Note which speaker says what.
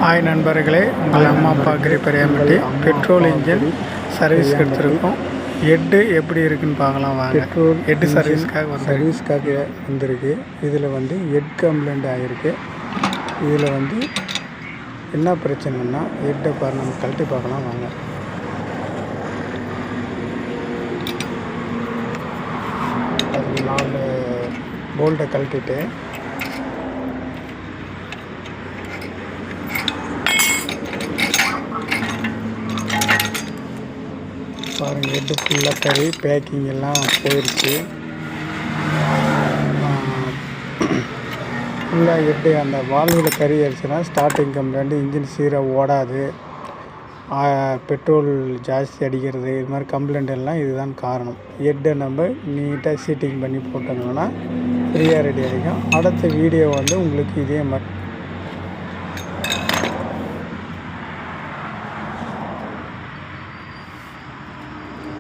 Speaker 1: Hi நண்பர்களே, உங்கள் அம்மா அப்பா கிரிப்பரியாம்பட்டி பெட்ரோல் இன்ஜின் சர்வீஸ் எடுத்திருக்கோம். ஹெட்டு எப்படி இருக்குன்னு பார்க்கலாம் வாங்க.
Speaker 2: பெட்ரோல்
Speaker 1: ஹெட்டு சர்வீஸ்க்காக
Speaker 2: வந்திருக்கு. இதில் ஹெட் கம்ப்ளைண்ட் ஆகிருக்கு. இதில் என்ன பிரச்சனைன்னா ஹெட்டை நம்ம கழட்டி பார்க்கலாம் வாங்க. அது 4 போல்ட்டை கழட்டிட்டு பாருங்கள், ஹெட்டு ஃபுல்லாக கறி பேக்கிங் எல்லாம் போயிடுச்சு. ஃபுல்லாக ஹெட்டு அந்த வால்வில் கறி ஆயிடுச்சுன்னா ஸ்டார்டிங் கம்ப்ளைண்ட், இன்ஜின் சீராக ஓடாது, பெட்ரோல் ஜாஸ்தி அடிக்கிறது, இது மாதிரி கம்ப்ளைண்ட் எல்லாம் இதுதான் காரணம். ஹெட்டை நம்ம நீட்டாக சீட்டிங் பண்ணி போட்டோம்னா ஃப்ரீயாக ரெடி ஆகிடும். அடுத்த வீடியோ உங்களுக்கு இதே மாதிரி